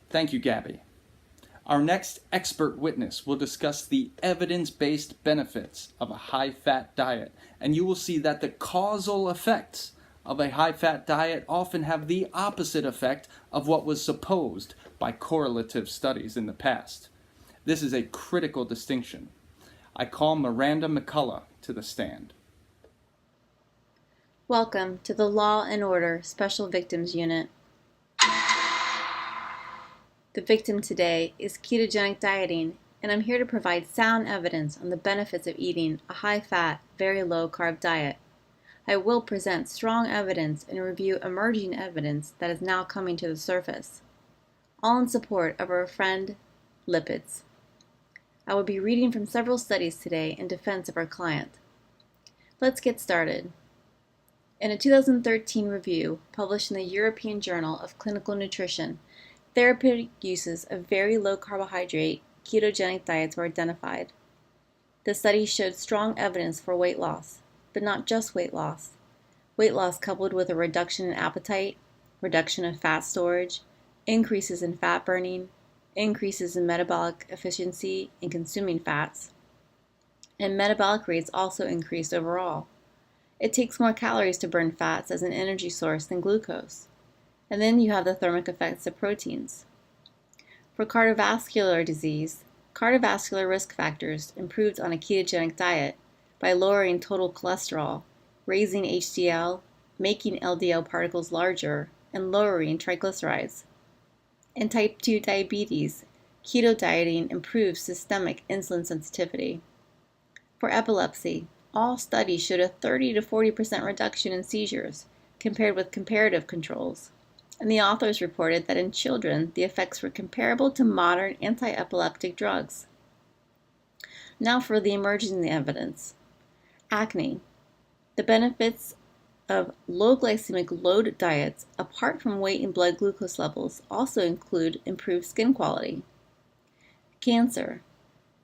Thank you, Gabby. Our next expert witness will discuss the evidence-based benefits of a high-fat diet, and you will see that the causal effects of a high-fat diet often have the opposite effect of what was supposed by correlative studies in the past. This is a critical distinction. I call Miranda McCullough to the stand. Welcome to the Law and Order Special Victims Unit. The victim today is ketogenic dieting, and I'm here to provide sound evidence on the benefits of eating a high-fat, very low-carb diet. I will present strong evidence and review emerging evidence that is now coming to the surface, all in support of our friend, lipids. I will be reading from several studies today in defense of our client. Let's get started. In a 2013 review published in the European Journal of Clinical Nutrition, therapeutic uses of very low carbohydrate ketogenic diets were identified. The study showed strong evidence for weight loss, but not just weight loss. Weight loss coupled with a reduction in appetite, reduction of fat storage, increases in fat burning, increases in metabolic efficiency in consuming fats, and metabolic rates also increased overall. It takes more calories to burn fats as an energy source than glucose. And then you have the thermic effects of proteins. For cardiovascular disease, cardiovascular risk factors improved on a ketogenic diet by lowering total cholesterol, raising HDL, making LDL particles larger, and lowering triglycerides. In type 2 diabetes, keto dieting improves systemic insulin sensitivity. For epilepsy, all studies showed a 30 to 40% reduction in seizures compared with comparative controls, and the authors reported that in children the effects were comparable to modern anti-epileptic drugs. Now for the emerging evidence. Acne. The benefits of low glycemic load diets, apart from weight and blood glucose levels, also include improved skin quality. Cancer.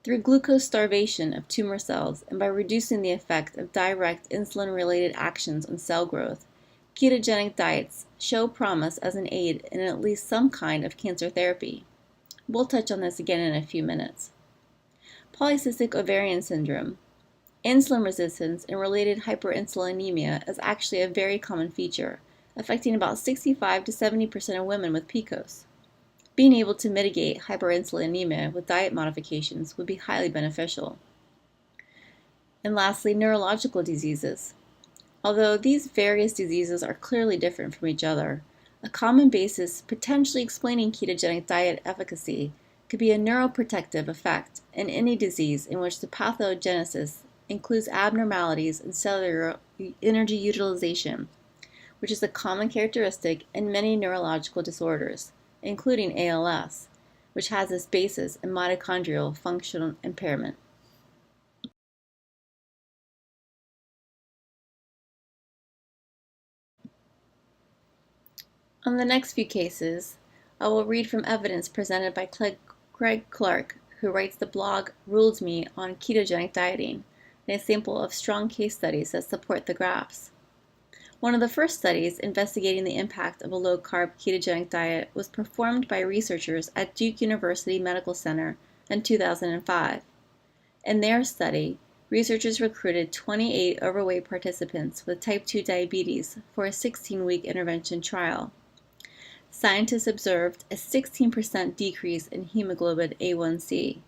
Through glucose starvation of tumor cells and by reducing the effect of direct insulin-related actions on cell growth, ketogenic diets show promise as an aid in at least some kind of cancer therapy. We'll touch on this again in a few minutes. Polycystic ovarian syndrome. Insulin resistance and related hyperinsulinemia is actually a very common feature, affecting about 65 to 70% of women with PCOS. Being able to mitigate hyperinsulinemia with diet modifications would be highly beneficial. And lastly, neurological diseases. Although these various diseases are clearly different from each other, a common basis potentially explaining ketogenic diet efficacy could be a neuroprotective effect in any disease in which the pathogenesis includes abnormalities in cellular energy utilization, which is a common characteristic in many neurological disorders, including ALS, which has its basis in mitochondrial functional impairment. On the next few cases, I will read from evidence presented by Craig Clark, who writes the blog Ruled Me on ketogenic dieting, and a sample of strong case studies that support the graphs. One of the first studies investigating the impact of a low-carb ketogenic diet was performed by researchers at Duke University Medical Center in 2005. In their study, researchers recruited 28 overweight participants with type 2 diabetes for a 16-week intervention trial. Scientists observed a 16% decrease in hemoglobin A1C,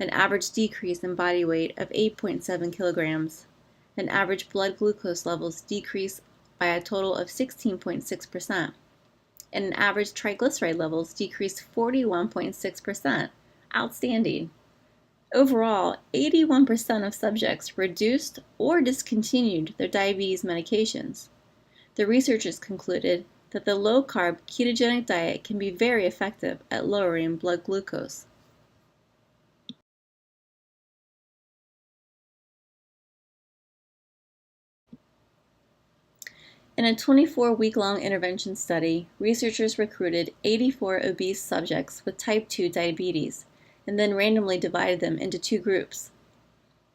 an average decrease in body weight of 8.7 kilograms, an average blood glucose levels decreased by a total of 16.6%, and an average triglyceride levels decreased 41.6%. Outstanding. Overall, 81% of subjects reduced or discontinued their diabetes medications. The researchers concluded that the low-carb ketogenic diet can be very effective at lowering blood glucose. In a 24-week-long intervention study, researchers recruited 84 obese subjects with type 2 diabetes and then randomly divided them into two groups.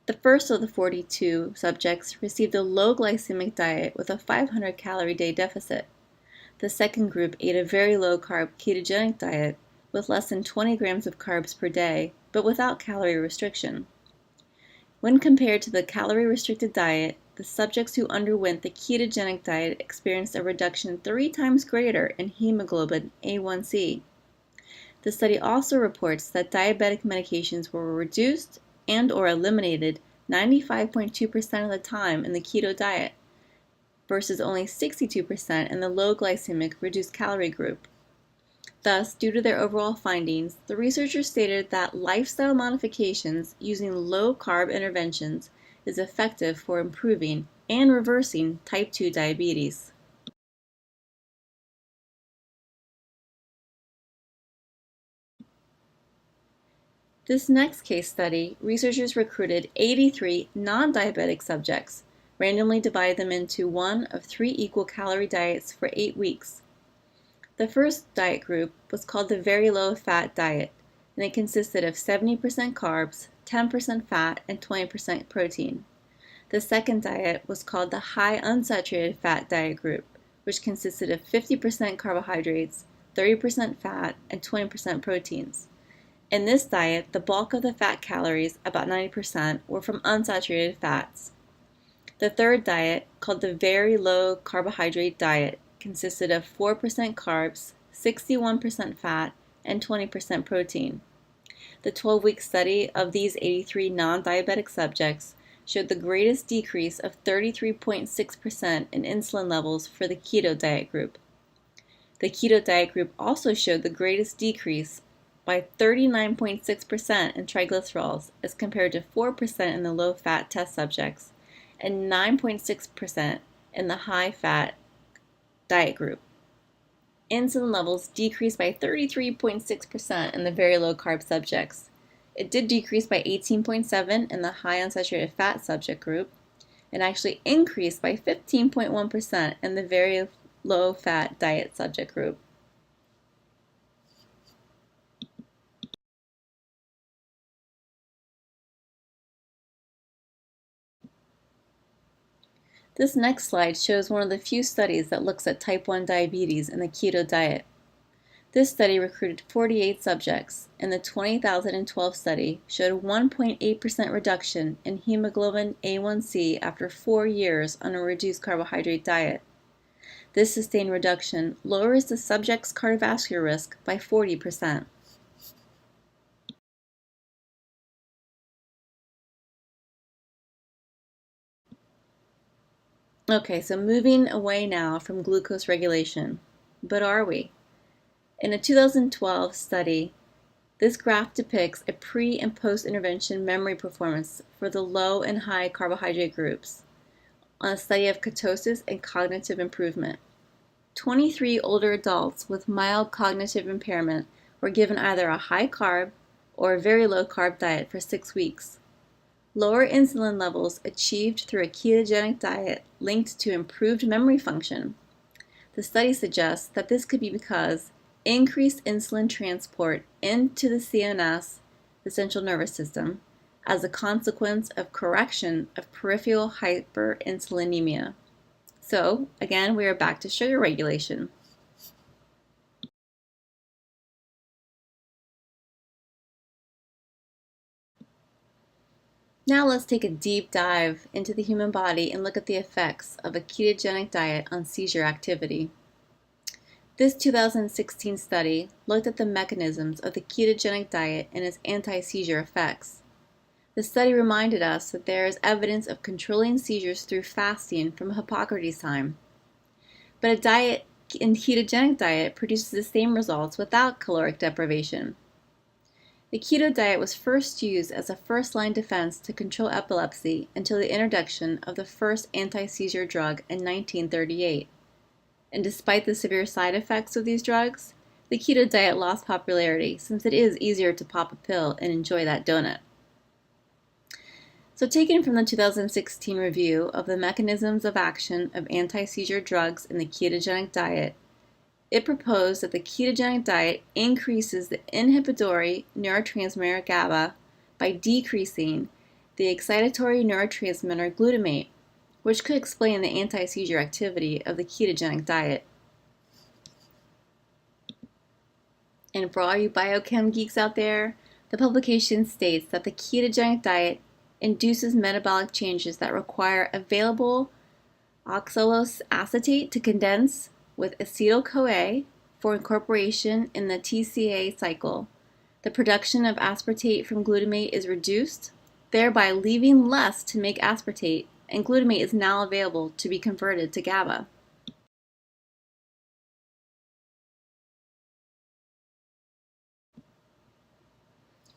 The first of the 42 subjects received a low glycemic diet with a 500-calorie day deficit. The second group ate a very low-carb ketogenic diet with less than 20 grams of carbs per day, but without calorie restriction. When compared to the calorie-restricted diet, the subjects who underwent the ketogenic diet experienced a reduction 3 times greater in hemoglobin A1C. The study also reports that diabetic medications were reduced and/or eliminated 95.2% of the time in the keto diet, versus only 62% in the low glycemic reduced calorie group. Thus, due to their overall findings, the researchers stated that lifestyle modifications using low-carb interventions is effective for improving and reversing type 2 diabetes. This next case study, researchers recruited 83 non-diabetic subjects, randomly divided them into one of 3 equal calorie diets for 8 weeks. The first diet group was called the very low fat diet, and it consisted of 70% carbs, 10% fat, and 20% protein. The second diet was called the high unsaturated fat diet group, which consisted of 50% carbohydrates, 30% fat, and 20% proteins. In this diet, the bulk of the fat calories, about 90%, were from unsaturated fats. The third diet, called the very low carbohydrate diet, consisted of 4% carbs, 61% fat, and 20% protein. The 12-week study of these 83 non-diabetic subjects showed the greatest decrease of 33.6% in insulin levels for the keto diet group. The keto diet group also showed the greatest decrease by 39.6% in triglycerols as compared to 4% in the low-fat test subjects and 9.6% in the high-fat diet group. Insulin levels decreased by 33.6% in the very low-carb subjects. It did decrease by 18.7% in the high unsaturated fat subject group, and actually increased by 15.1% in the very low-fat diet subject group. This next slide shows one of the few studies that looks at type 1 diabetes in the keto diet. This study recruited 48 subjects, and the 2012 study showed a 1.8% reduction in hemoglobin A1C after 4 years on a reduced carbohydrate diet. This sustained reduction lowers the subject's cardiovascular risk by 40%. Okay, so moving away now from glucose regulation. But are we? In a 2012 study, this graph depicts a pre- and post-intervention memory performance for the low and high carbohydrate groups on a study of ketosis and cognitive improvement. 23 older adults with mild cognitive impairment were given either a high-carb or a very low-carb diet for 6 weeks. Lower insulin levels achieved through a ketogenic diet linked to improved memory function. The study suggests that this could be because increased insulin transport into the CNS, the central nervous system, as a consequence of correction of peripheral hyperinsulinemia. So, again, we are back to sugar regulation. Now let's take a deep dive into the human body and look at the effects of a ketogenic diet on seizure activity. This 2016 study looked at the mechanisms of the ketogenic diet and its anti-seizure effects. The study reminded us that there is evidence of controlling seizures through fasting from Hippocrates' time. But a ketogenic diet produces the same results without caloric deprivation. The keto diet was first used as a first-line defense to control epilepsy until the introduction of the first anti-seizure drug in 1938. And despite the severe side effects of these drugs, the keto diet lost popularity since it is easier to pop a pill and enjoy that donut. So, taken from the 2016 review of the mechanisms of action of anti-seizure drugs in the ketogenic diet, it proposed that the ketogenic diet increases the inhibitory neurotransmitter GABA by decreasing the excitatory neurotransmitter glutamate, which could explain the anti-seizure activity of the ketogenic diet. And for all you biochem geeks out there, the publication states that the ketogenic diet induces metabolic changes that require available oxalose acetate to condense with acetyl-CoA for incorporation in the TCA cycle. The production of aspartate from glutamate is reduced, thereby leaving less to make aspartate, and glutamate is now available to be converted to GABA.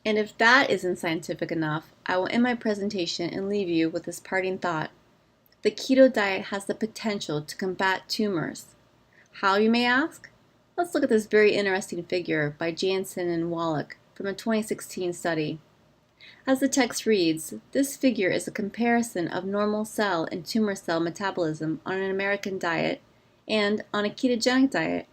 And if that isn't scientific enough, I will end my presentation and leave you with this parting thought. The keto diet has the potential to combat tumors. How, you may ask? Let's look at this very interesting figure by Jansen and Wallach from a 2016 study. As the text reads, this figure is a comparison of normal cell and tumor cell metabolism on an American diet and on a ketogenic diet.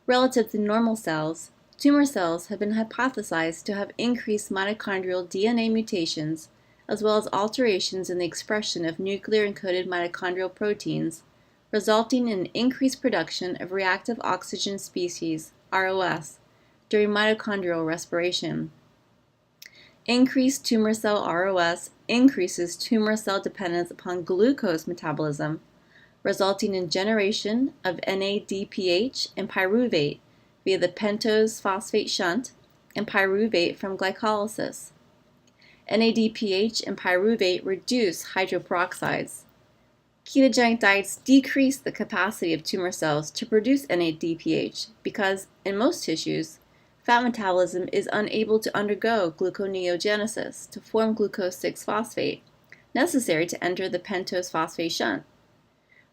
Relative to normal cells, tumor cells have been hypothesized to have increased mitochondrial DNA mutations as well as alterations in the expression of nuclear-encoded mitochondrial proteins, resulting in increased production of reactive oxygen species, ROS, during mitochondrial respiration. Increased tumor cell ROS increases tumor cell dependence upon glucose metabolism, resulting in generation of NADPH and pyruvate via the pentose phosphate shunt and pyruvate from glycolysis. NADPH and pyruvate reduce hydroperoxides. Ketogenic diets decrease the capacity of tumor cells to produce NADPH because, in most tissues, fat metabolism is unable to undergo gluconeogenesis to form glucose 6-phosphate, necessary to enter the pentose phosphate shunt.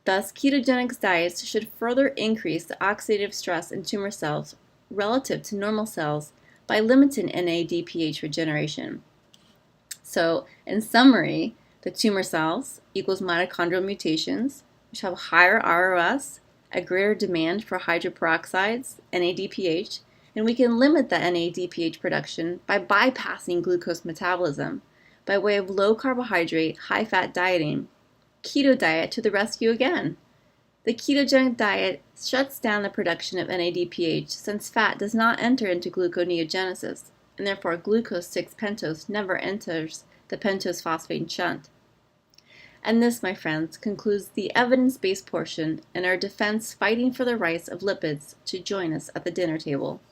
Thus, ketogenic diets should further increase the oxidative stress in tumor cells relative to normal cells by limiting NADPH regeneration. So, in summary, the tumor cells equals mitochondrial mutations, which have higher ROS, a greater demand for hydroperoxides, NADPH, and we can limit the NADPH production by bypassing glucose metabolism by way of low carbohydrate, high fat dieting. Keto diet to the rescue again. The ketogenic diet shuts down the production of NADPH since fat does not enter into gluconeogenesis, and therefore glucose 6-pentose never enters the pentose phosphate shunt. And this, my friends, concludes the evidence-based portion in our defense fighting for the rights of lipids to join us at the dinner table.